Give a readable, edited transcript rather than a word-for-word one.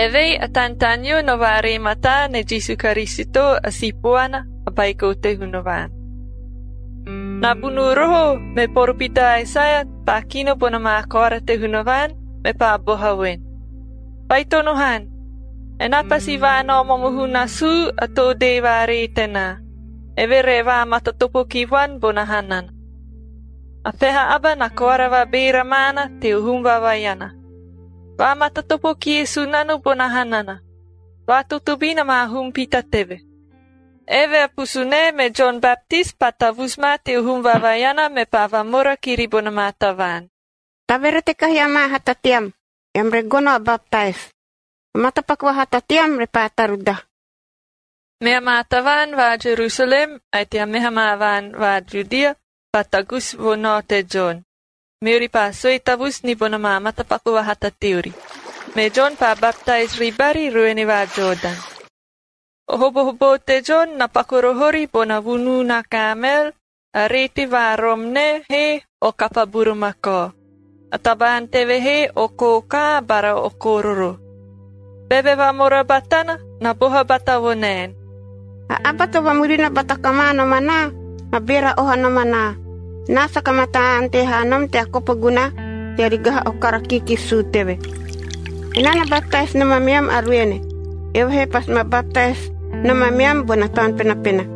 Eve atantanyo no wari mata ne Jesu Kristo asipuana abai ko te hunawan. Nabunu roho me porupita Isaya pakino pona maakora te hunawan me paabohawen. Paitonohan, enapa si vano mamuhuna su ato de wari tena. Eve rewa matatopo kiwan bonahanan. Apeha aba na kora wa beira mana te uhumba wayana. Wa matatopo ki sunanu bonahanana. Wa tutubina mahumpita teve. Eve apusune me John Baptist patavusma te uhumba wayana me pavamora kiri bonamatavan. Taverete kahiama hatatiam, yamre gono baptize. Matapakwa hatatiam repataruda. Mea matavan wa Jerusalem, aitia meha mavan wa Judea, patagus vono te John. Meuri pa soitavus ni bonama matapakwa hatatiuri. Me John pa baptize ribari rueni wa Jordan. Ohobo te John na pakorohori bona vunu na kamel, areti wa romne he o kapaburu mako. Ataban teve he o koka bara o kororo. Bebe wa mora batana na boha bata wonen. Abato wa murina batakamano mana, mabera ohana mana. Nasa kamataan te hanam te akopaguna, te rigaha o karakiki su teve. Inana baptize na mamiam arwene. Ewa he pas ma baptize na mamiam bonatan pena-pena.